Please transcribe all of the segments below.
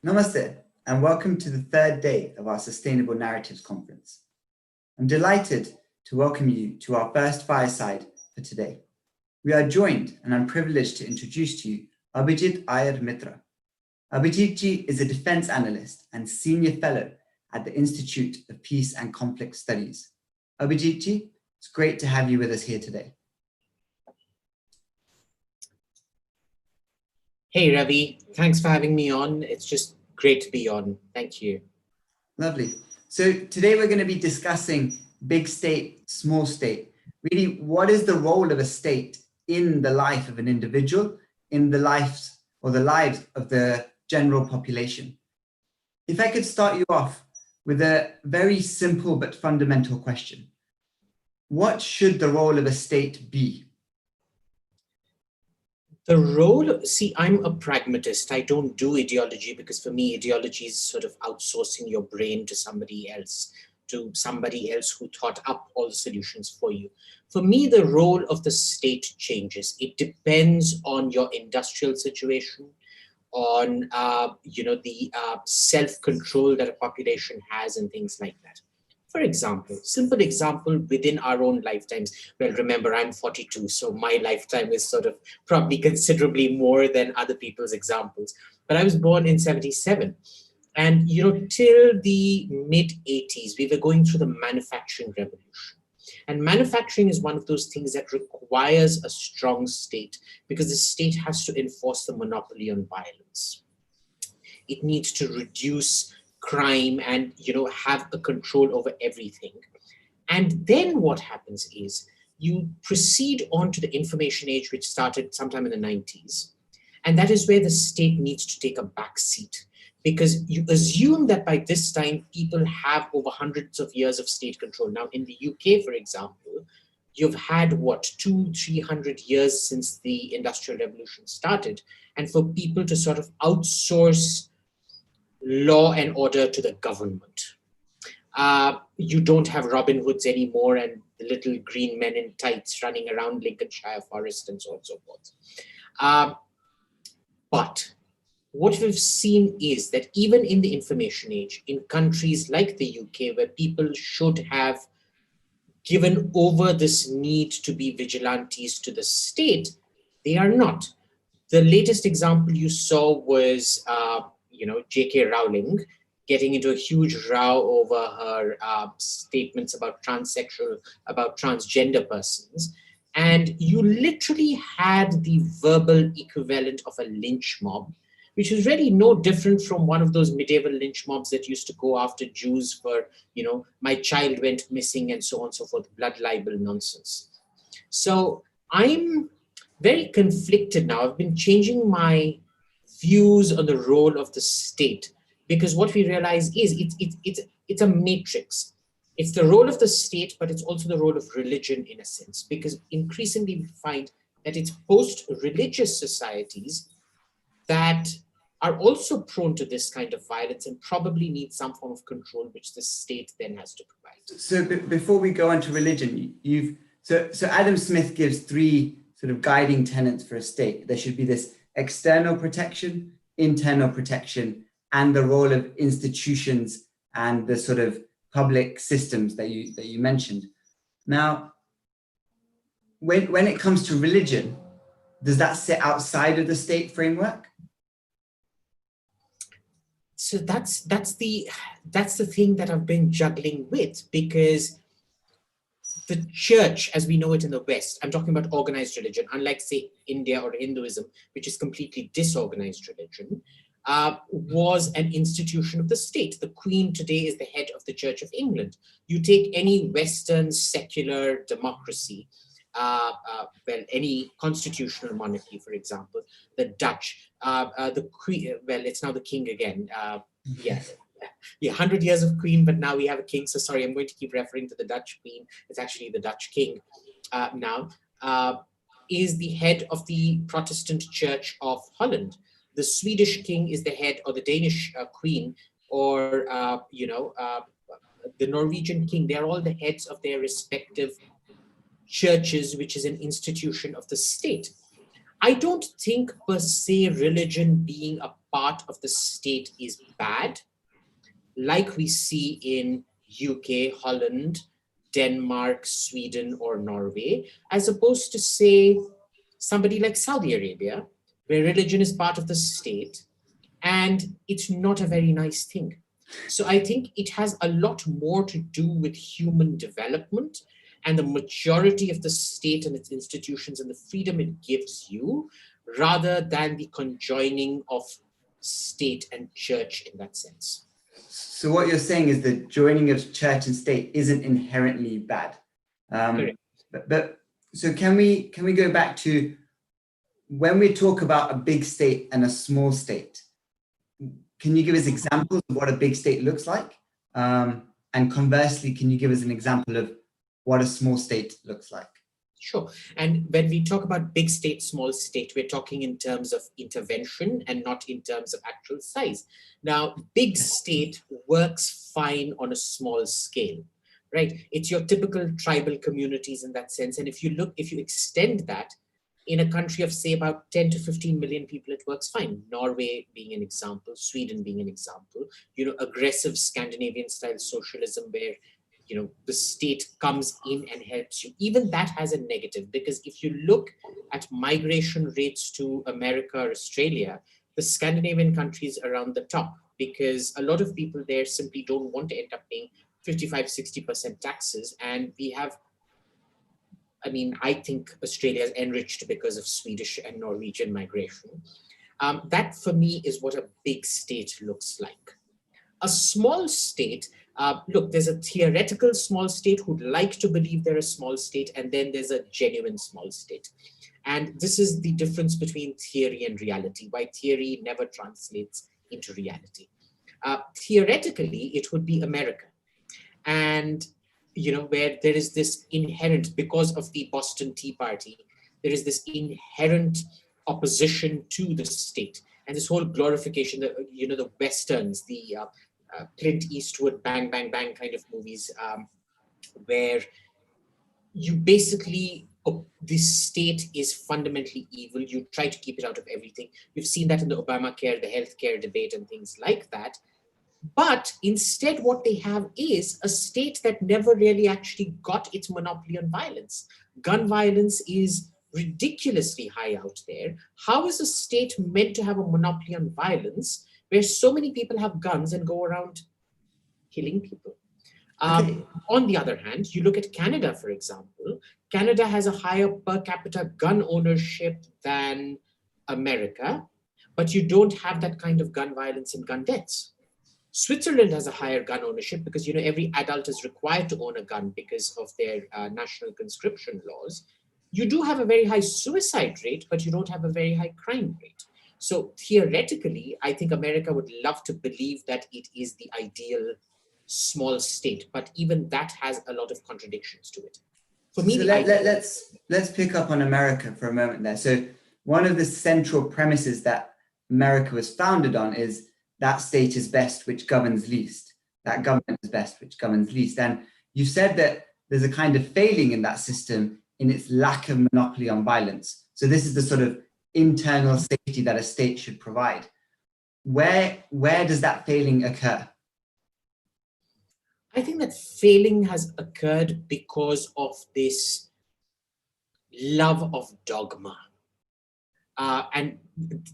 Namaste, and welcome to the third day of our Sustainable Narratives Conference. I'm delighted to welcome you to our first fireside for today. We are joined, and I'm privileged to introduce to you Abhijit Iyer Mitra. Abhijit ji is a defense analyst and senior fellow at the Institute of Peace and Conflict Studies. Abhijit ji, it's great to have you with us here today. Hey, Ravi. Thanks for having me on. It's just great to be on. Thank you. Lovely. So today we're going to be discussing big state, small state. Really, what is the role of a state in the life of an individual, in the lives or the lives of the general population? If I could start you off with a very simple but fundamental question. What should the role of a state be? The role, see, I'm a pragmatist. I don't do ideology because for me, ideology is sort of outsourcing your brain to somebody else who thought up all the solutions for you. For me, the role of the state changes. It depends on your industrial situation, on the self-control that a population has and things like that. For example, simple example within our own lifetimes. Well, remember, I'm 42, so my lifetime is sort of probably considerably more than other people's examples. But I was born in 77. And, till the mid 80s, we were going through the manufacturing revolution. And manufacturing is one of those things that requires a strong state because the state has to enforce the monopoly on violence. It needs to reduce crime and have a control over everything. And then what happens is you proceed on to the information age, which started sometime in the 90s. And that is where the state needs to take a back seat because you assume that by this time people have over hundreds of years of state control. Now in the UK, for example, you've had 200-300 years since the Industrial Revolution started. And for people to sort of outsource law and order to the government. You don't have Robin Hoods anymore and the little green men in tights running around Lincolnshire Forest and so on and so forth. But what we've seen is that even in the information age, in countries like the UK, where people should have given over this need to be vigilantes to the state, they are not. The latest example you saw was J.K. Rowling getting into a huge row over her statements about transgender persons. And you literally had the verbal equivalent of a lynch mob, which is really no different from one of those medieval lynch mobs that used to go after Jews for, my child went missing and so on and so forth, blood libel nonsense. So I'm very conflicted now. I've been changing my views on the role of the state because what we realize is it's a matrix. It's the role of the state, but it's also the role of religion in a sense, because increasingly we find that it's post-religious societies that are also prone to this kind of violence and probably need some form of control, which the state then has to provide. So before we go on to religion, so Adam Smith gives three sort of guiding tenets for a state. There should be this external protection, internal protection, and the role of institutions and the sort of public systems that you mentioned. Now, when it comes to religion, does that sit outside of the state framework? So that's the thing that I've been juggling with, because the church, as we know it in the West, I'm talking about organized religion, unlike, say, India or Hinduism, which is completely disorganized religion, was an institution of the state. The Queen today is the head of the Church of England. You take any Western secular democracy, any constitutional monarchy, for example, the Dutch, the Queen, it's now the King again. 100 years of Queen, but now we have a king. So sorry, I'm going to keep referring to the Dutch Queen. It's actually the Dutch King now, is the head of the Protestant Church of Holland. The Swedish king is the head, or the Danish queen, or the Norwegian king. They're all the heads of their respective churches, which is an institution of the state. I don't think per se religion being a part of the state is bad, like we see in UK, Holland, Denmark, Sweden, or Norway, as opposed to, say, somebody like Saudi Arabia, where religion is part of the state, and it's not a very nice thing. So I think it has a lot more to do with human development and the maturity of the state and its institutions and the freedom it gives you, rather than the conjoining of state and church in that sense. So what you're saying is the joining of church and state isn't inherently bad. But so can we go back to when we talk about a big state and a small state? Can you give us examples of what a big state looks like? And conversely, can you give us an example of what a small state looks like? Sure. And when we talk about big state, small state, we're talking in terms of intervention and not in terms of actual size. Now, big state works fine on a small scale, right? It's your typical tribal communities in that sense. And if you extend that in a country of, say, about 10 to 15 million people, it works fine. Norway being an example, Sweden being an example, aggressive Scandinavian style socialism where the state comes in and helps you. Even that has a negative, because if you look at migration rates to America or Australia, the Scandinavian countries are around the top, because a lot of people there simply don't want to end up paying 55-60% taxes. And we have, I think Australia is enriched because of Swedish and Norwegian migration. That for me is what a big state looks like. A small state, look, there's a theoretical small state who'd like to believe they're a small state, and then there's a genuine small state. And this is the difference between theory and reality, why theory never translates into reality. Theoretically, it would be America. And, where there is this inherent, because of the Boston Tea Party, there is this inherent opposition to the state. And this whole glorification, the Westerns, the Clint Eastwood bang, bang, bang kind of movies, where you basically, the state is fundamentally evil. You try to keep it out of everything. We've seen that in the Obamacare, the healthcare debate and things like that. But instead, what they have is a state that never really actually got its monopoly on violence. Gun violence is ridiculously high out there. How is a state meant to have a monopoly on violence where so many people have guns and go around killing people? Okay. On the other hand, you look at Canada, for example. Canada has a higher per capita gun ownership than America, but you don't have that kind of gun violence and gun deaths. Switzerland has a higher gun ownership because, every adult is required to own a gun because of their national conscription laws. You do have a very high suicide rate, but you don't have a very high crime rate. So theoretically, I think America would love to believe that it is the ideal small state, but even that has a lot of contradictions to it. For me, let's pick up on America for a moment there. So one of the central premises that America was founded on is that state is best which governs least. That government is best which governs least. And you said that there's a kind of failing in that system in its lack of monopoly on violence. So this is the sort of internal safety that a state should provide. Where does that failing occur? I think that failing has occurred because of this love of dogma. And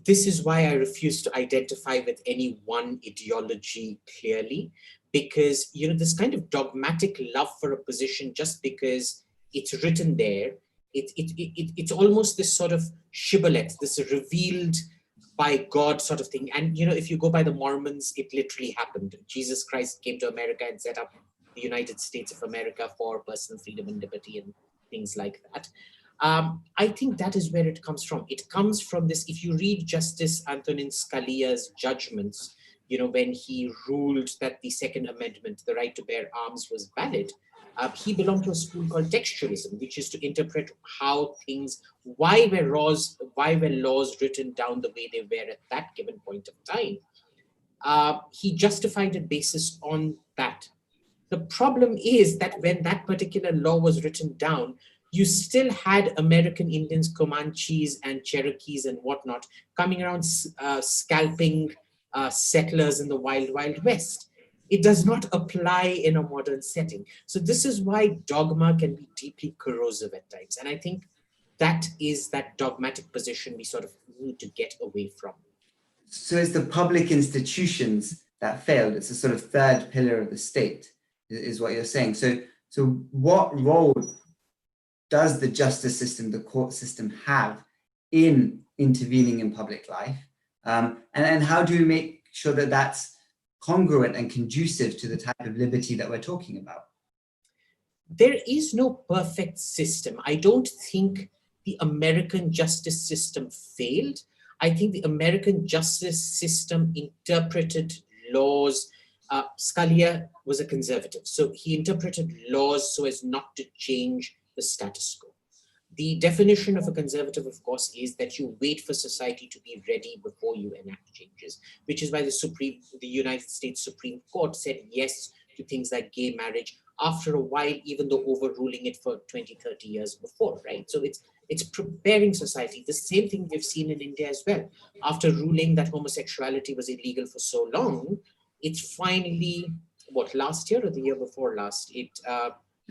this is why I refuse to identify with any one ideology clearly, because, this kind of dogmatic love for a position just because it's written there, it's almost this sort of shibboleth, this revealed by God sort of thing. And, if you go by the Mormons, it literally happened. Jesus Christ came to America and set up the United States of America for personal freedom and liberty and things like that. I think that is where it comes from. It comes from this, if you read Justice Antonin Scalia's judgments, when he ruled that the Second Amendment, the right to bear arms, was valid, he belonged to a school called textualism, which is to interpret how things, why were laws written down the way they were at that given point of time. He justified it basis on that. The problem is that when that particular law was written down, you still had American Indians, Comanches and Cherokees and whatnot coming around scalping settlers in the wild, wild west. It does not apply in a modern setting. So this is why dogma can be deeply corrosive at times. And I think that is that dogmatic position we sort of need to get away from. So it's the public institutions that failed. It's a sort of third pillar of the state, is what you're saying. So what role does the justice system, the court system, have in intervening in public life? And how do we make sure that that's congruent and conducive to the type of liberty that we're talking about? There is no perfect system. I don't think the American justice system failed. I think the American justice system interpreted laws. Scalia was a conservative, so he interpreted laws so as not to change the status quo. The definition of a conservative, of course, is that you wait for society to be ready before you enact changes, which is why the United States Supreme Court said yes to things like gay marriage after a while, even though overruling it for 20, 30 years before, right? So it's preparing society. The same thing we've seen in India as well. After ruling that homosexuality was illegal for so long, it's finally, last year or the year before last, it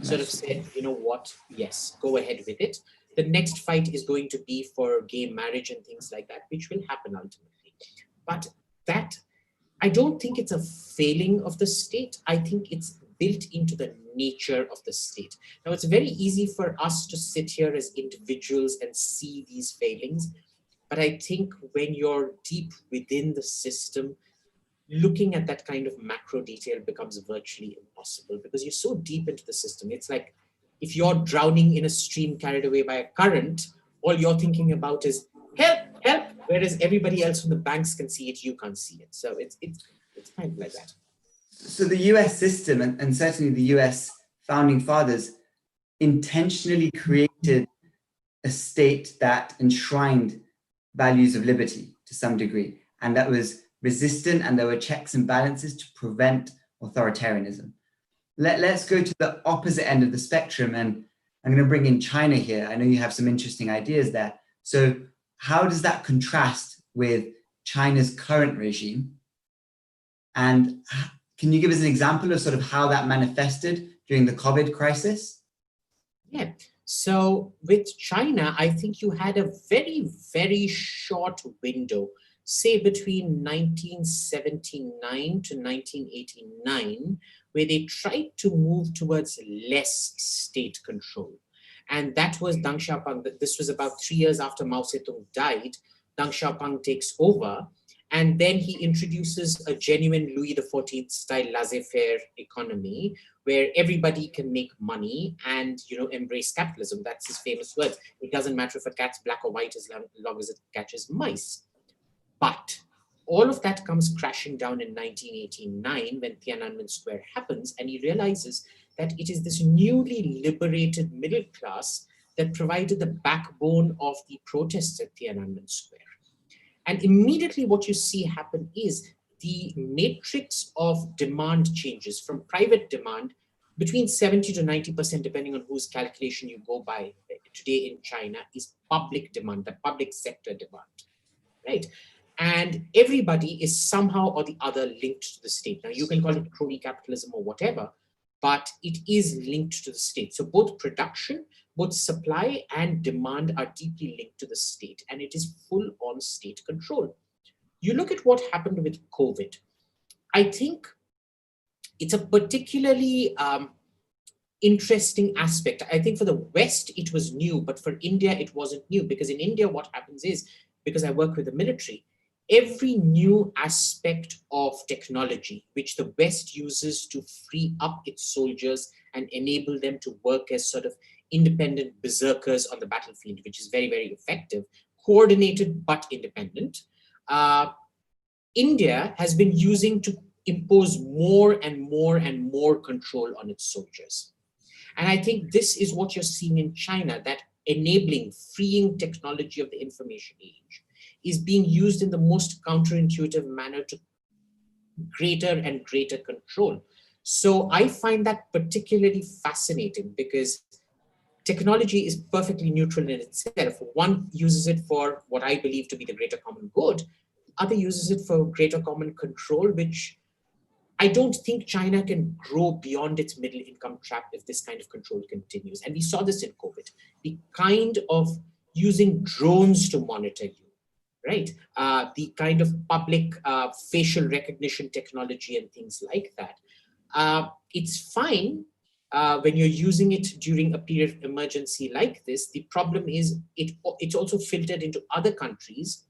sort of said, you know what, yes, go ahead with it. The next fight is going to be for gay marriage and things like that, which will happen ultimately. But that, I don't think it's a failing of the state. I think it's built into the nature of the state. Now, it's very easy for us to sit here as individuals and see these failings. But I think when you're deep within the system, looking at that kind of macro detail becomes virtually impossible because you're so deep into the system. It's like if you're drowning in a stream carried away by a current, all you're thinking about is help, help, whereas everybody else from the banks can see it, you can't see it. So it's kind of like that. So the US system, and certainly the US founding fathers, intentionally created a state that enshrined values of liberty to some degree, and that was resistant, and there were checks and balances to prevent authoritarianism. Let's go to the opposite end of the spectrum, and I'm going to bring in China here. I know you have some interesting ideas there. So how does that contrast with China's current regime? And can you give us an example of sort of how that manifested during the COVID crisis? Yeah. So with China, I think you had a very, very short window, say between 1979 to 1989, where they tried to move towards less state control. And that was Deng Xiaoping. This was about 3 years after Mao Zedong died. Deng Xiaoping takes over, and then he introduces a genuine Louis XIV style laissez-faire economy where everybody can make money and, embrace capitalism. That's his famous words. It doesn't matter if a cat's black or white as long as it catches mice. But all of that comes crashing down in 1989 when Tiananmen Square happens, and he realizes that it is this newly liberated middle class that provided the backbone of the protests at Tiananmen Square. And immediately what you see happen is the matrix of demand changes from private demand between 70 to 90%, depending on whose calculation you go by today in China, is public demand, the public sector demand, right? And everybody is somehow or the other linked to the state. Now, you can call it crony capitalism or whatever, but it is linked to the state. So both production, both supply and demand are deeply linked to the state, and it is full on state control. You look at what happened with COVID. I think it's a particularly interesting aspect. I think for the West, it was new, but for India, it wasn't new, because in India, what happens is, because I work with the military, every new aspect of technology, which the West uses to free up its soldiers and enable them to work as sort of independent berserkers on the battlefield, which is very, very effective, coordinated but independent, India has been using to impose more and more and more control on its soldiers. And I think this is what you're seeing in China, that enabling, freeing technology of the information age is being used in the most counterintuitive manner to greater and greater control. So I find that particularly fascinating, because technology is perfectly neutral in itself. One uses it for what I believe to be the greater common good. The other uses it for greater common control, which I don't think China can grow beyond its middle income trap if this kind of control continues. And we saw this in COVID, the kind of using drones to monitor you, right? The kind of public facial recognition technology and things like that. It's fine when you're using it during a period of emergency like this. The problem is it's also filtered into other countries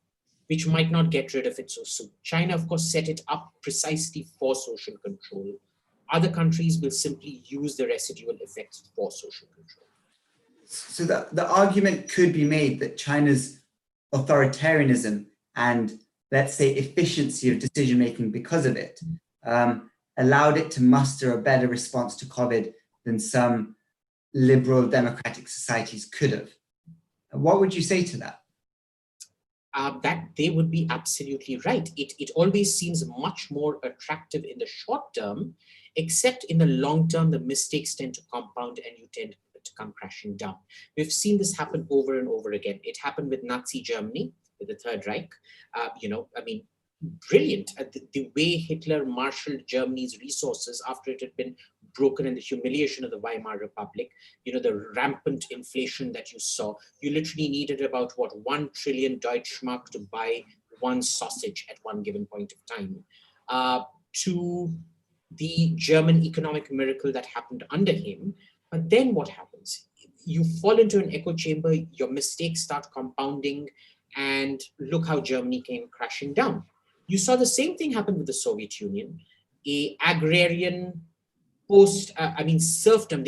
which might not get rid of it so soon. China, of course, set it up precisely for social control. Other countries will simply use the residual effects for social control. So the argument could be made that China's authoritarianism and, let's say, efficiency of decision-making because of it allowed it to muster a better response to COVID than some liberal democratic societies could have. What would you say to that? That they would be absolutely right. It always seems much more attractive in the short term, except in the long term, the mistakes tend to compound and you tend to come crashing down. We've seen this happen over and over again. It happened with Nazi Germany, with the Third Reich. Brilliant. The way Hitler marshaled Germany's resources after it had been broken in the humiliation of the Weimar Republic, the rampant inflation that you saw. You literally needed about, 1 trillion Deutschmark to buy one sausage at one given point of time. To the German economic miracle that happened under him. But then what happens? You fall into an echo chamber, your mistakes start compounding, and look how Germany came crashing down. You saw the same thing happen with the Soviet Union, a agrarian serfdom.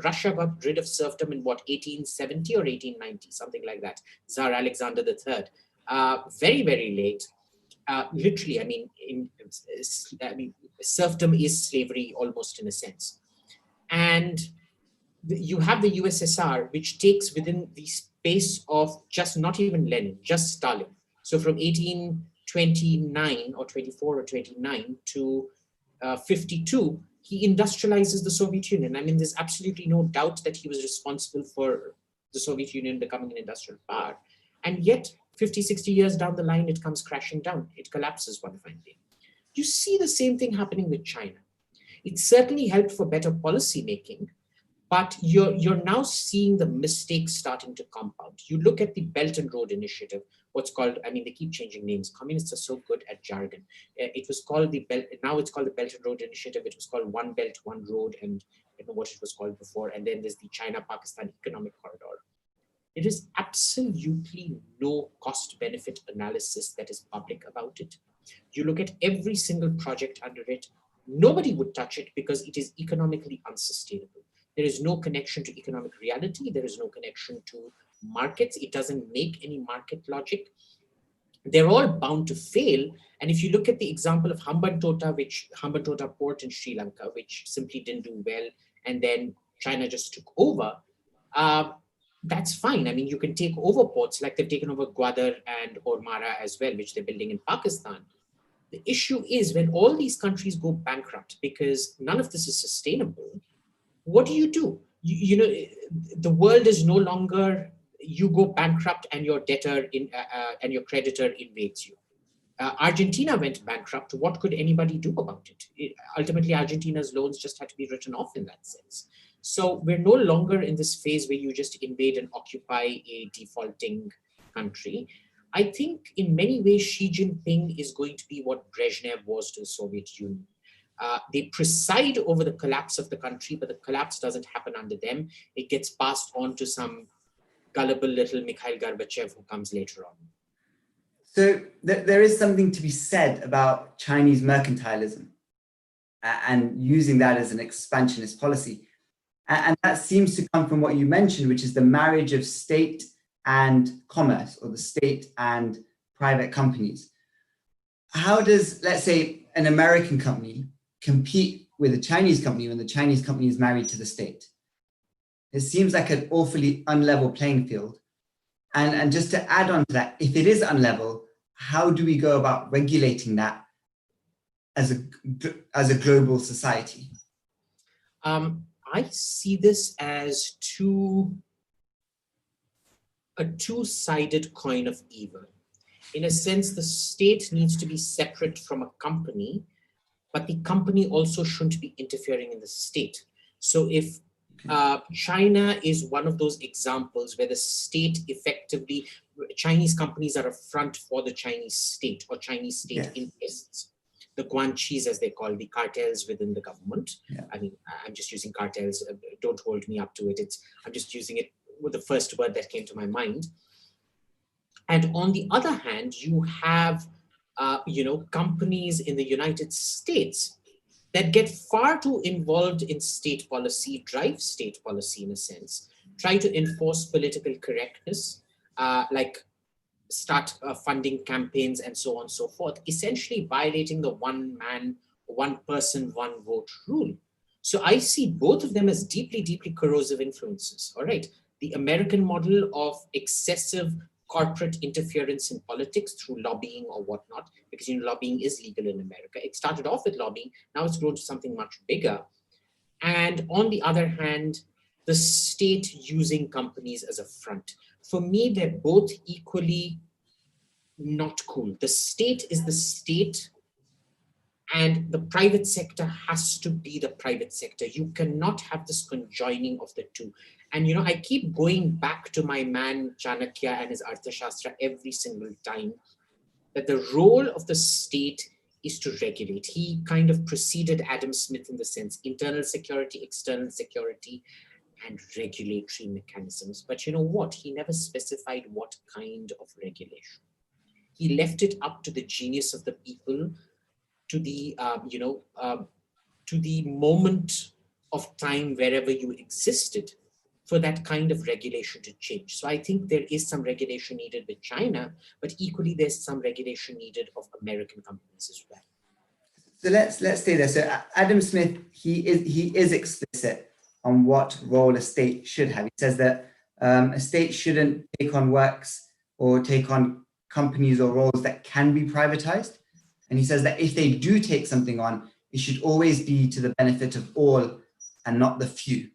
Russia got rid of serfdom in 1870 or 1890, something like that. Tsar Alexander III. Very, very late. Literally, serfdom is slavery almost in a sense. And you have the USSR, which takes within the space of just not even Lenin, just Stalin. So from 1829 or 24 or 29 to 52, he industrializes the Soviet Union. There's absolutely no doubt that he was responsible for the Soviet Union becoming an industrial power. And yet, 50, 60 years down the line, it comes crashing down. It collapses one fine day. You see the same thing happening with China. It certainly helped for better policy making, but you're now seeing the mistakes starting to compound. You look at the Belt and Road Initiative, what's called, they keep changing names. Communists are so good at jargon. It was called now it's called the Belt and Road Initiative. It was called One Belt, One Road, and I don't know what it was called before. And then there's the China-Pakistan Economic Corridor. There is absolutely no cost-benefit analysis that is public about it. You look at every single project under it, nobody would touch it because it is economically unsustainable. There is no connection to economic reality. There is no connection to markets. It doesn't make any market logic. They're all bound to fail. And if you look at the example of Hambantota port in Sri Lanka, which simply didn't do well, and then China just took over, that's fine. You can take over ports like they've taken over Gwadar and Ormara as well, which they're building in Pakistan. The issue is when all these countries go bankrupt because none of this is sustainable, what do? The world is no longer, you go bankrupt and your debtor and your creditor invades you. Argentina went bankrupt. What could anybody do about it? Ultimately, Argentina's loans just had to be written off in that sense. So we're no longer in this phase where you just invade and occupy a defaulting country. I think in many ways, Xi Jinping is going to be what Brezhnev was to the Soviet Union. They preside over the collapse of the country, but the collapse doesn't happen under them. It gets passed on to some gullible little Mikhail Gorbachev who comes later on. So there is something to be said about Chinese mercantilism and using that as an expansionist policy. And that seems to come from what you mentioned, which is the marriage of state and commerce, or the state and private companies. How does, let's say, an American company compete with a Chinese company when the Chinese company is married to the state? It seems like an awfully unlevel playing field. And just to add on to that, if it is unlevel, how do we go about regulating that as a global society? I see this as a two-sided coin of evil. In a sense, the state needs to be separate from a company, but the company also shouldn't be interfering in the state. So if China is one of those examples where the state effectively, Chinese companies are a front for the Chinese state or Chinese state interests. The guanxis, as they call the cartels within the government. Yeah. I mean, I'm just using cartels. Don't hold me up to it. I'm just using it with the first word that came to my mind. And on the other hand, you have, companies in the United States that get far too involved in state policy, drive state policy in a sense, try to enforce political correctness, like start funding campaigns and so on and so forth, essentially violating the one man, one person, one vote rule. So I see both of them as deeply, deeply corrosive influences. All right. The American model of excessive corporate interference in politics through lobbying or whatnot, because lobbying is legal in America. It started off with lobbying, now it's grown to something much bigger. And on the other hand, the state using companies as a front. For me, they're both equally not cool. The state is the state, and the private sector has to be the private sector. You cannot have this conjoining of the two. And I keep going back to my man Chanakya and his Arthashastra every single time, that the role of the state is to regulate. He kind of preceded Adam Smith in the sense internal security, external security, and regulatory mechanisms. But you know what? He never specified what kind of regulation. He left it up to the genius of the people, to the to the moment of time wherever you existed, for that kind of regulation to change. So I think there is some regulation needed with China, but equally there's some regulation needed of American companies as well. So let's stay there. So Adam Smith, he is explicit on what role a state should have. He says that a state shouldn't take on works or take on companies or roles that can be privatized. And he says that if they do take something on, it should always be to the benefit of all and not the few.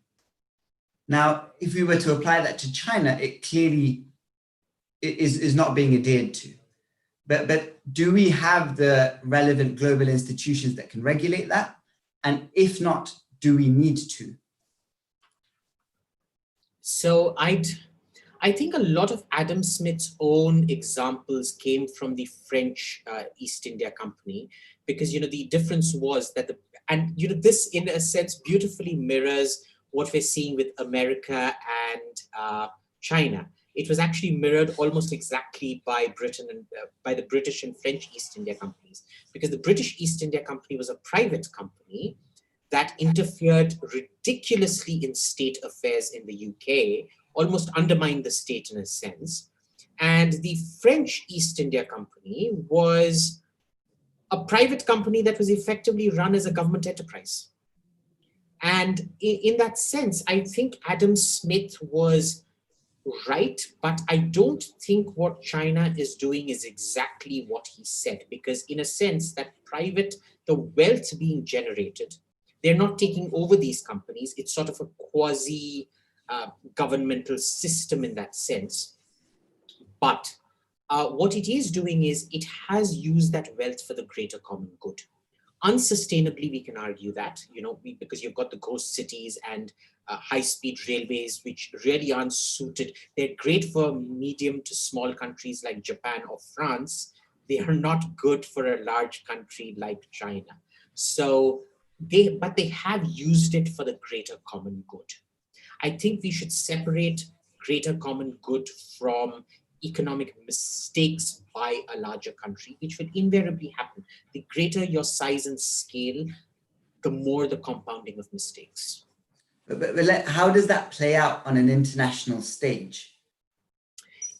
Now, if we were to apply that to China, it clearly is not being adhered to. But do we have the relevant global institutions that can regulate that? And if not, do we need to? So I think a lot of Adam Smith's own examples came from the French East India Company, because the difference was that this in a sense beautifully mirrors what we're seeing with America and China. It was actually mirrored almost exactly by Britain and by the British and French East India Companies, because the British East India Company was a private company that interfered ridiculously in state affairs in the UK, almost undermined the state in a sense. And the French East India Company was a private company that was effectively run as a government enterprise. And in that sense, I think Adam Smith was right, but I don't think what China is doing is exactly what he said, because in a sense that the wealth being generated, they're not taking over these companies. It's sort of a quasi governmental system in that sense. But what it is doing is it has used that wealth for the greater common good. Unsustainably, we can argue that, because you've got the ghost cities and high-speed railways, which really aren't suited. They're great for medium to small countries like Japan or France. They are not good for a large country like China. So but they have used it for the greater common good. I think we should separate greater common good from economic mistakes by a larger country, which will invariably happen. The greater your size and scale, the more the compounding of mistakes. But how does that play out on an international stage?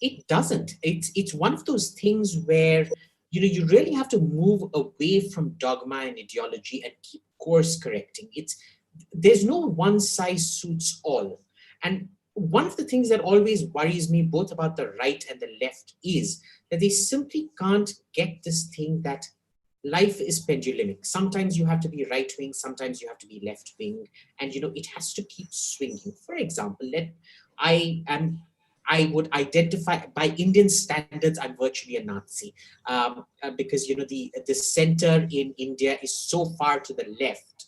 It doesn't. It's one of those things where you really have to move away from dogma and ideology and keep course correcting. There's no one size suits all. And one of the things that always worries me both about the right and the left is that they simply can't get this thing that life is pendulumic. Sometimes you have to be right wing, sometimes you have to be left wing, and it has to keep swinging. For example, I would identify, by Indian standards, I'm virtually a Nazi, because the center in India is so far to the left.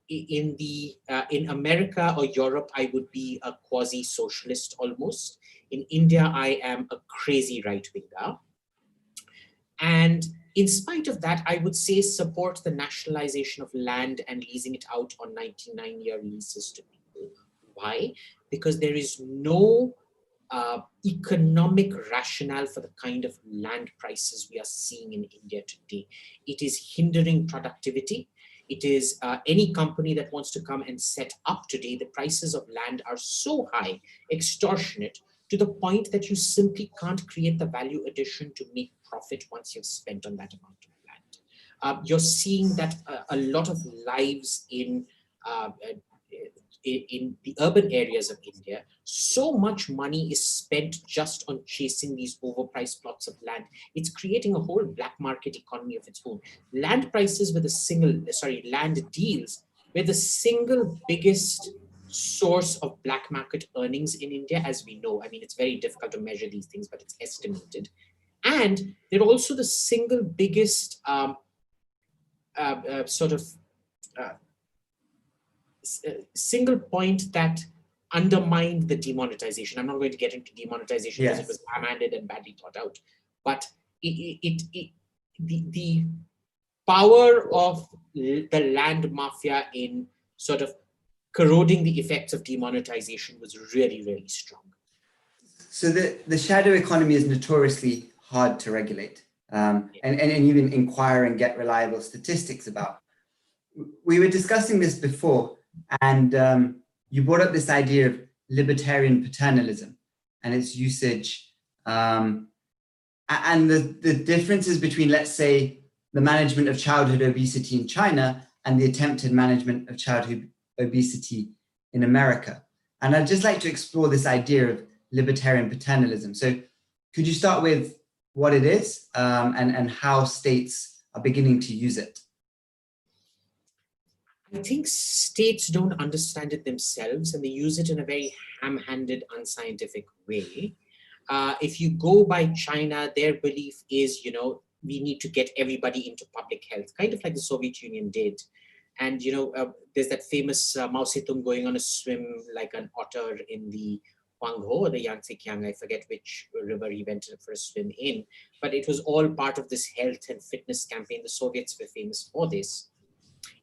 In America or Europe, I would be a quasi-socialist almost. In India, I am a crazy right-winger. And in spite of that, I would say support the nationalization of land and leasing it out on 99-year leases to people. Why? Because there is no economic rationale for the kind of land prices we are seeing in India today. It is hindering productivity. It is any company that wants to come and set up today, the prices of land are so high, extortionate, to the point that you simply can't create the value addition to make profit once you've spent on that amount of land. You're seeing that a lot of lives in the urban areas of India, so much money is spent just on chasing these overpriced plots of land. It's creating a whole black market economy of its own. Land prices land deals were the single biggest source of black market earnings in India, as we know. I mean, it's very difficult to measure these things, but it's estimated. And they're also the single biggest single point that undermined the demonetization. I'm not going to get into demonetization because it was ham-handed and badly thought out. But the power of the land mafia in sort of corroding the effects of demonetization was really, really strong. So the shadow economy is notoriously hard to regulate and even inquire and get reliable statistics about. We were discussing this before, and you brought up this idea of libertarian paternalism and its usage, and the differences between, let's say, the management of childhood obesity in China and the attempted management of childhood obesity in America. And I'd just like to explore this idea of libertarian paternalism. So could you start with what it is and how states are beginning to use it? I think states don't understand it themselves, and they use it in a very ham-handed, unscientific way. If you go by China, their belief is, we need to get everybody into public health, kind of like the Soviet Union did. And, there's that famous Mao Zedong going on a swim like an otter in the Huanghe or the Yangtze Kiang, I forget which river he went for a swim in, but it was all part of this health and fitness campaign. The Soviets were famous for this.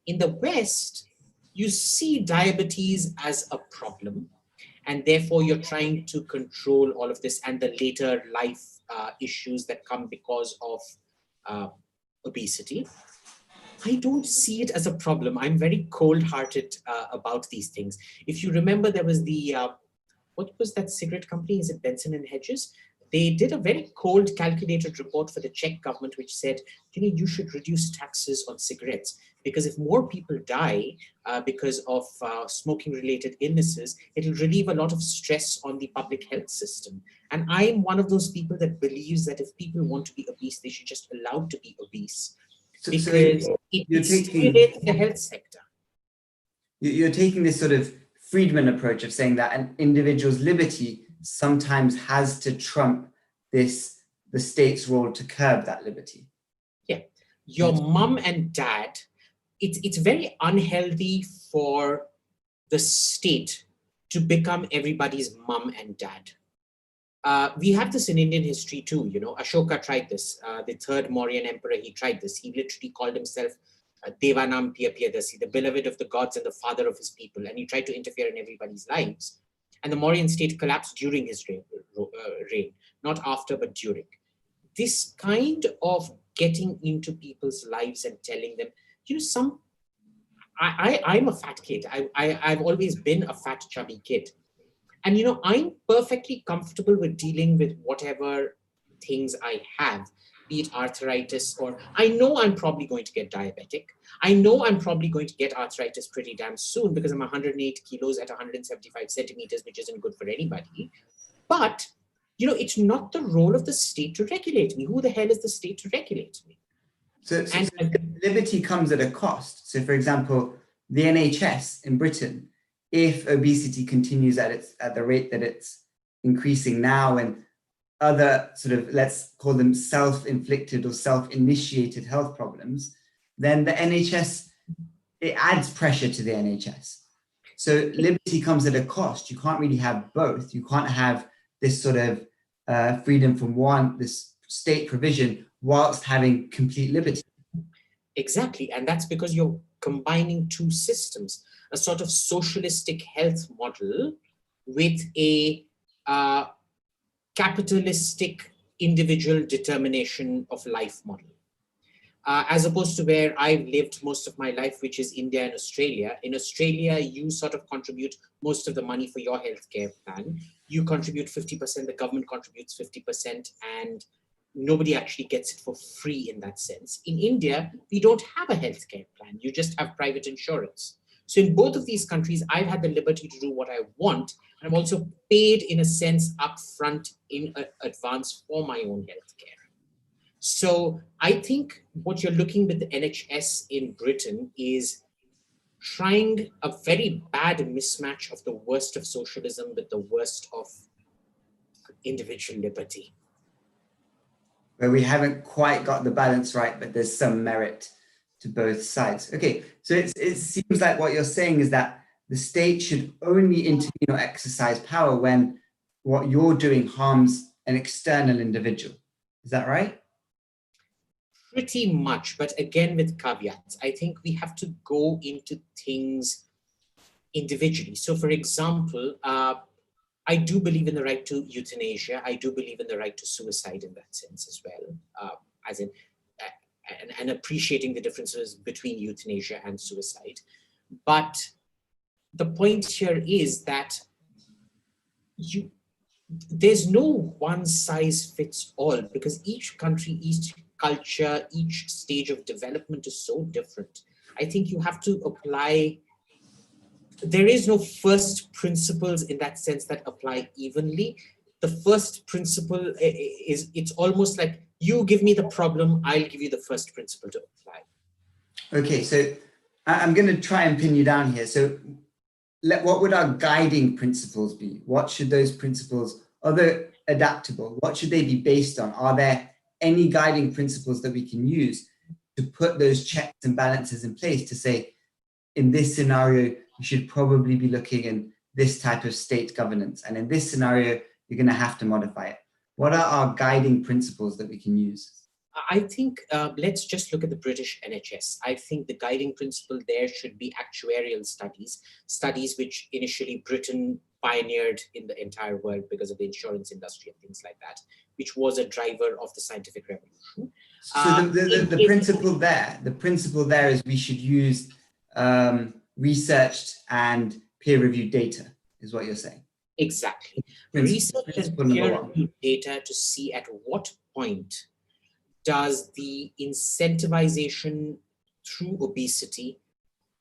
In the West, you see diabetes as a problem, and therefore you're trying to control all of this and the later life issues that come because of obesity. I don't see it as a problem. I'm very cold-hearted about these things. If you remember, there was the, what was that cigarette company? Is it Benson and Hedges? They did a very cold, calculated report for the Czech government, which said, you should reduce taxes on cigarettes, because if more people die because of smoking-related illnesses, it'll relieve a lot of stress on the public health system. And I'm one of those people that believes that if people want to be obese, they should just be allowed to be obese, because it stimulates the health sector. You're taking this sort of Friedman approach of saying that an individual's liberty sometimes has to trump the state's role to curb that liberty. Yeah, your mom and dad, it's very unhealthy for the state to become everybody's mom and dad. We have this in Indian history too, Ashoka tried this, the third Mauryan emperor, he tried this. He literally called himself Devanam Piyapiyadasi, the beloved of the gods and the father of his people, and he tried to interfere in everybody's lives. And the Mauryan state collapsed during his reign, not after, but during. This kind of getting into people's lives and telling them, I'm a fat kid. I've always been a fat, chubby kid. And, I'm perfectly comfortable with dealing with whatever things I have, be it arthritis, or I know I'm probably going to get diabetic. I know I'm probably going to get arthritis pretty damn soon because I'm 108 kilos at 175 centimeters, which isn't good for anybody. But, it's not the role of the state to regulate me. Who the hell is the state to regulate me? So liberty comes at a cost. So for example, the NHS in Britain, if obesity continues at the rate that it's increasing now, and other sort of, let's call them self-inflicted or self-initiated health problems, then the NHS, it adds pressure to the NHS. So liberty comes at a cost. You can't really have both. You can't have this sort of freedom from this state provision whilst having complete liberty. Exactly. And that's because you're combining two systems, a sort of socialistic health model with a capitalistic individual determination of life model. As opposed to where I've lived most of my life, which is India and Australia. In Australia, you sort of contribute most of the money for your healthcare plan. You contribute 50%, the government contributes 50%, and nobody actually gets it for free in that sense. In India, we don't have a healthcare plan. You just have private insurance. So in both of these countries, I've had the liberty to do what I want. And I'm also paid in a sense upfront in advance for my own healthcare. So I think what you're looking with the NHS in Britain is trying a very bad mismatch of the worst of socialism with the worst of individual liberty. Where we haven't quite got the balance right, but there's some merit to both sides. Okay, so it seems like what you're saying is that the state should only intervene or exercise power when what you're doing harms an external individual. Is that right? Pretty much, but again with caveats. I think we have to go into things individually. So for example, I do believe in the right to euthanasia. I do believe in the right to suicide in that sense as well, as in, and appreciating the differences between euthanasia and suicide. But the point here is that there's no one size fits all, because each country, each culture, each stage of development is so different. I think you have to apply, there is no first principles in that sense that apply evenly. The first principle is, it's almost like you give me the problem, I'll give you the first principle to apply. Okay, so I'm going to try and pin you down here. So what would our guiding principles be? What should those principles, are they adaptable? What should they be based on? Are there any guiding principles that we can use to put those checks and balances in place to say, in this scenario, you should probably be looking in this type of state governance, and in this scenario, you're going to have to modify it? What are our guiding principles that we can use? I think let's just look at the British NHS. I think the guiding principle there should be actuarial studies which initially Britain pioneered in the entire world because of the insurance industry and things like that, which was a driver of the scientific revolution. So the principle there is we should use researched and peer-reviewed data, is what you're saying. Exactly. Research and peer-reviewed data to see at what point does the incentivization through obesity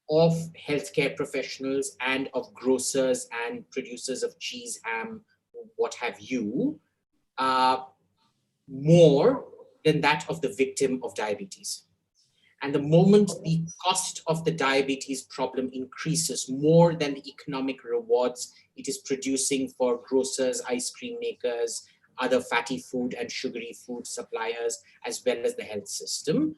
of healthcare professionals and of grocers and producers of cheese, ham, what have you, more than that of the victim of diabetes. And the moment the cost of the diabetes problem increases more than the economic rewards it is producing for grocers, ice cream makers, other fatty food and sugary food suppliers, as well as the health system,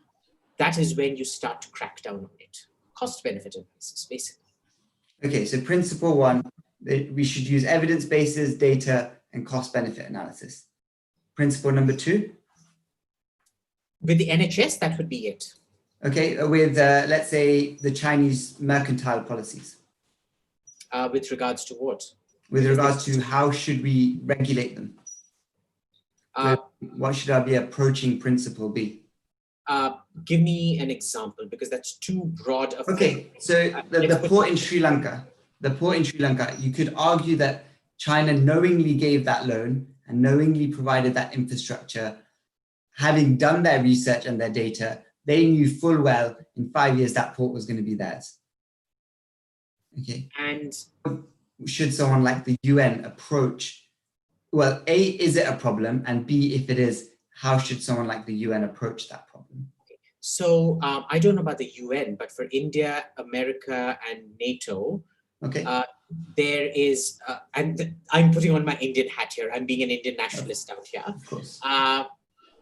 that is when you start to crack down on it. Cost-benefit analysis, basically. Okay, so principle one, we should use evidence bases, data, and cost-benefit analysis. Principle number two? With the NHS, that would be it. Okay, with, let's say, the Chinese mercantile policies. With regards to what? With regards to how should we regulate them? What should our approaching principle be? Give me an example, because that's too broad. Okay, so the port in Sri Lanka, you could argue that China knowingly gave that loan and knowingly provided that infrastructure. Having done their research and their data, they knew full well in 5 years that port was going to be theirs. Okay. And should someone like the UN approach, well, A, is it a problem? And B, if it is, how should someone like the UN approach that problem? So I don't know about the UN, but for India, America, and NATO, Okay. there is, and I'm putting on my Indian hat here. I'm being an Indian nationalist out here. Of course.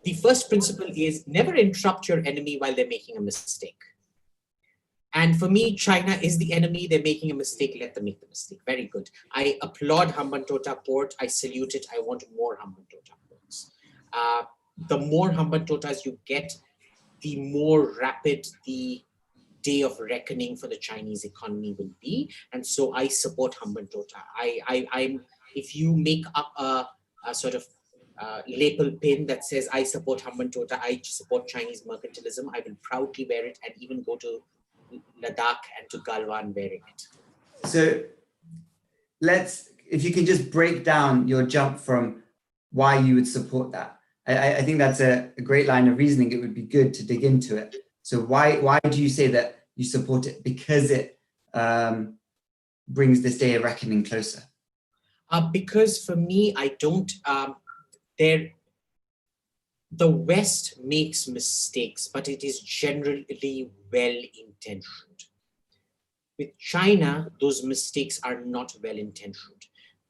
The first principle is never interrupt your enemy while they're making a mistake. And for me, China is the enemy. They're making a mistake. Let them make the mistake. Very good. I applaud Hambantota Port. I salute it. I want more Hambantota ports. The more Hambantotas you get, the more rapid the day of reckoning for the Chinese economy will be. And so I support Hambantota. I'm, if you make up a sort of lapel pin that says I support Hambantota, I support Chinese mercantilism, I will proudly wear it and even go to Ladakh and to Galwan wearing it. So if you can just break down your jump from why you would support that. I think that's a great line of reasoning. It would be good to dig into it. So why do you say that you support it? Because it brings this day of reckoning closer. Because for me, I don't, the West makes mistakes, but it is generally well-intentioned. With China, those mistakes are not well-intentioned.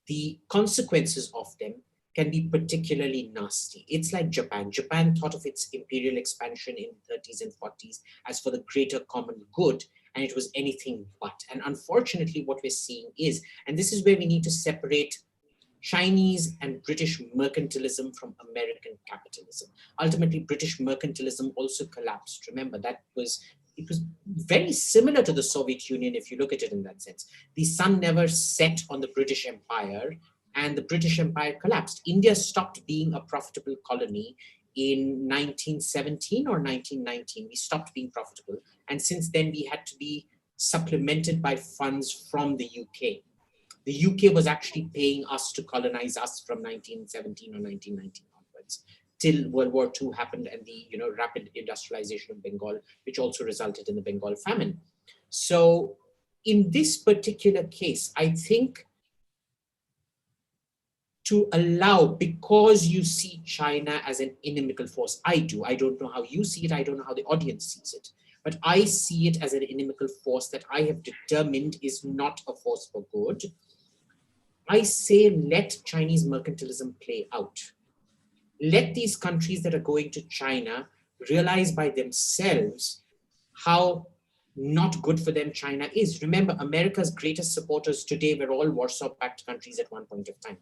The consequences of them can be particularly nasty. It's like Japan. Japan thought of its imperial expansion in the 30s and 40s as for the greater common good, and it was anything but. And unfortunately, what we're seeing is, and this is where we need to separate Chinese and British mercantilism from American capitalism. Ultimately, British mercantilism also collapsed. Remember, it was very similar to the Soviet Union if you look at it in that sense. The sun never set on the British Empire, and the British Empire collapsed. India stopped being a profitable colony in 1917 or 1919. We stopped being profitable. And since then, we had to be supplemented by funds from the UK. The UK was actually paying us to colonize us from 1917 or 1919 onwards, till World War II happened and the rapid industrialization of Bengal, which also resulted in the Bengal famine. So in this particular case, I think to allow, because you see China as an inimical force, I don't know how you see it, I don't know how the audience sees it, but I see it as an inimical force that I have determined is not a force for good. I say let Chinese mercantilism play out. Let these countries that are going to China realize by themselves how not good for them China is. Remember, America's greatest supporters today were all Warsaw-backed countries at one point of time.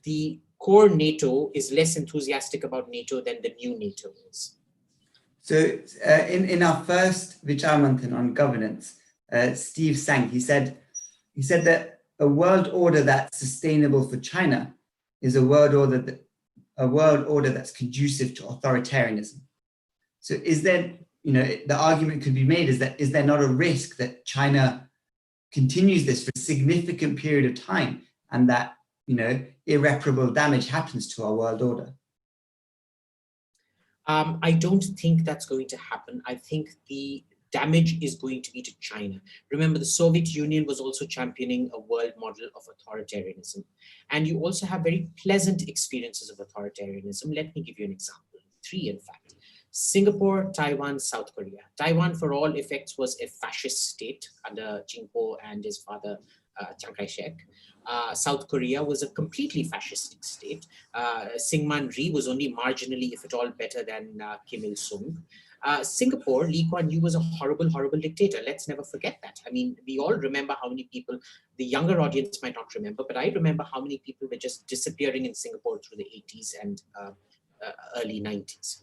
The core NATO is less enthusiastic about NATO than the new NATO is. So in our first Vichaar Manthan on governance, Steve Sang, he said that a world order that's sustainable for China is a world order that's conducive to authoritarianism. So is there, the argument could be made is there not a risk that China continues this for a significant period of time and that, irreparable damage happens to our world order? I don't think that's going to happen. I think the damage is going to be to China. Remember, the Soviet Union was also championing a world model of authoritarianism. And you also have very pleasant experiences of authoritarianism. Let me give you an example. 3, in fact. Singapore, Taiwan, South Korea. Taiwan, for all effects, was a fascist state under Ching Po and his father, Chiang Kai-shek. South Korea was a completely fascistic state. Syngman Rhee was only marginally, if at all, better than Kim Il-sung. Singapore, Lee Kuan Yew was a horrible, horrible dictator. Let's never forget that. I mean, we all remember how many people, the younger audience might not remember, but I remember how many people were just disappearing in Singapore through the 80s and early 90s.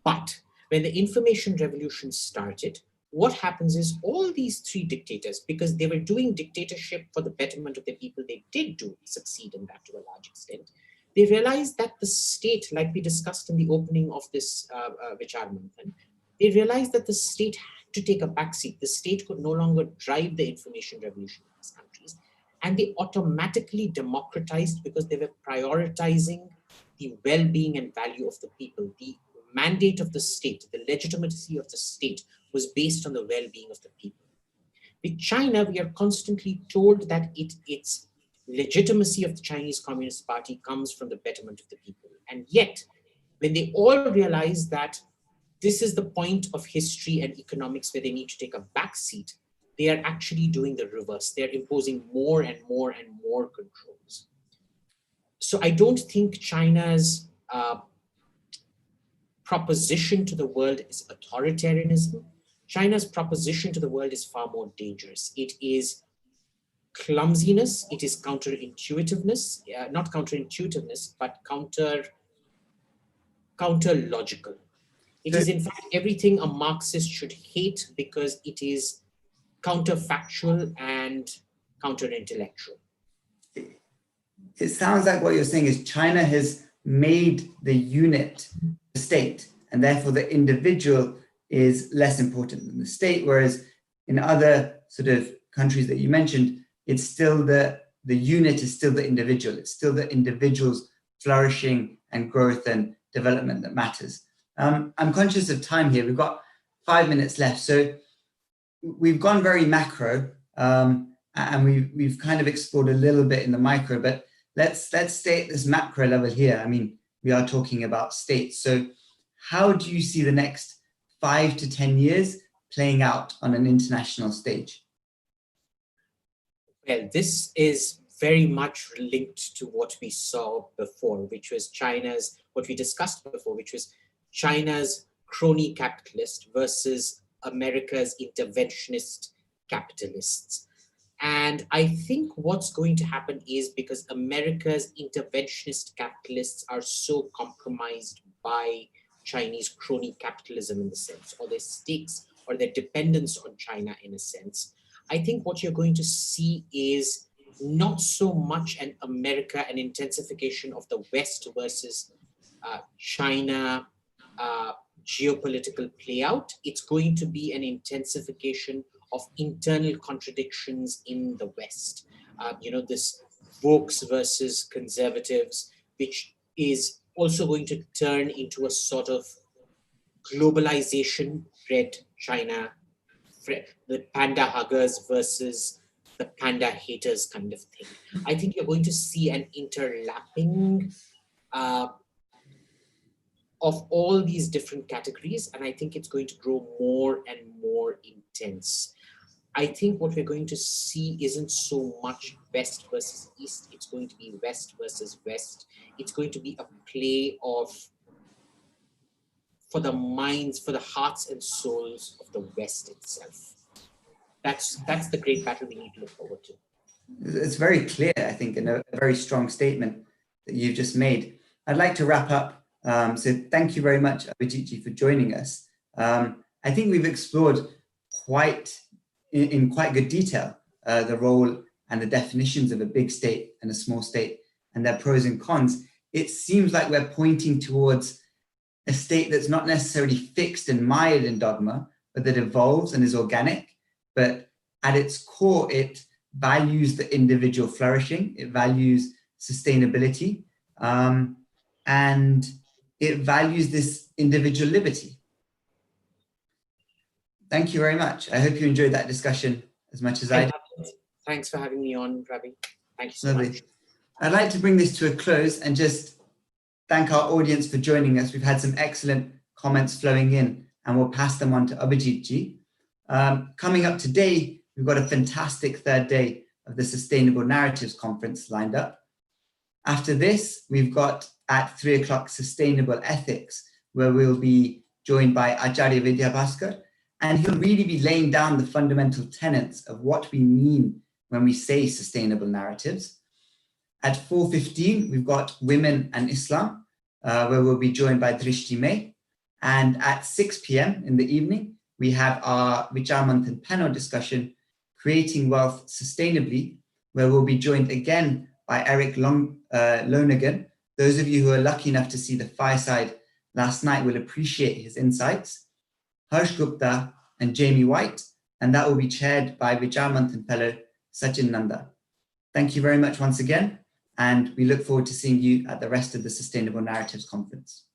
But when the information revolution started, what happens is all these 3 dictators, because they were doing dictatorship for the betterment of the people, they did succeed in that to a large extent. They realized that the state, like we discussed in the opening of this Vichaar Manthan, they realized that the state had to take a backseat. The state could no longer drive the information revolution in these countries. And they automatically democratized because they were prioritizing the well-being and value of the people. The mandate of the state, the legitimacy of the state was based on the well-being of the people. With China, we are constantly told that its legitimacy of the Chinese Communist Party comes from the betterment of the people. And yet, when they all realize that this is the point of history and economics where they need to take a back seat. They are actually doing the reverse. They're imposing more and more and more controls. So I don't think China's proposition to the world is authoritarianism. China's proposition to the world is far more dangerous. It is clumsiness, it is counterintuitiveness, not counterintuitiveness, but counter-logical. It is in fact everything a Marxist should hate because it is counterfactual and counter-intellectual. It sounds like what you're saying is China has made the unit the state, and therefore the individual is less important than the state, whereas in other sort of countries that you mentioned, it's still the unit is still the individual. It's still the individual's flourishing and growth and development that matters. I'm conscious of time here. We've got 5 minutes left. So we've gone very macro, and we've kind of explored a little bit in the micro, but let's stay at this macro level here. I mean, we are talking about states. So how do you see the next 5 to 10 years playing out on an international stage? Well, this is very much linked to what we saw before, which was what we discussed before, which was China's crony capitalist versus America's interventionist capitalists. And I think what's going to happen is because America's interventionist capitalists are so compromised by Chinese crony capitalism in the sense, or their stakes or their dependence on China in a sense, I think what you're going to see is not so much an intensification of the West versus China geopolitical play out. It's going to be an intensification of internal contradictions in the West. This Vokes versus conservatives, which is also going to turn into a sort of globalization red China, the panda huggers versus the panda haters kind of thing. I think you're going to see an interlapping of all these different categories, and I think it's going to grow more and more intense. I think what we're going to see isn't so much West versus East, it's going to be West versus West. It's going to be a play for the minds, for the hearts and souls of the West itself. That's the great battle we need to look forward to. It's very clear, I think, and a very strong statement that you've just made. I'd like to wrap up. So thank you very much, Abhijit, for joining us. I think we've explored in quite good detail the role and the definitions of a big state and a small state and their pros and cons. It seems like we're pointing towards a state that's not necessarily fixed and mired in dogma, but that evolves and is organic. But at its core, it values the individual flourishing, it values sustainability, and it values this individual liberty. Thank you very much. I hope you enjoyed that discussion as much as I did. Thanks for having me on, Ravi. Thank you so much. I'd like to bring this to a close and just thank our audience for joining us. We've had some excellent comments flowing in, and we'll pass them on to Abhijit ji. Coming up today, we've got a fantastic third day of the Sustainable Narratives Conference lined up. After this, we've got at 3 o'clock Sustainable Ethics, where we'll be joined by Acharya Vidya Bhaskar, and he'll really be laying down the fundamental tenets of what we mean when we say sustainable narratives. At 4:15, we've got Women and Islam, where we'll be joined by Drishti May. And at 6 p.m. in the evening, we have our Vichaar Manthan panel discussion, Creating Wealth Sustainably, where we'll be joined again by Eric Lonergan. Those of you who are lucky enough to see the Fireside last night will appreciate his insights. Harsh Gupta and Jamie White, and that will be chaired by Vichaar Manthan Fellow Sachin Nanda. Thank you very much once again, and we look forward to seeing you at the rest of the Sustainable Narratives Conference.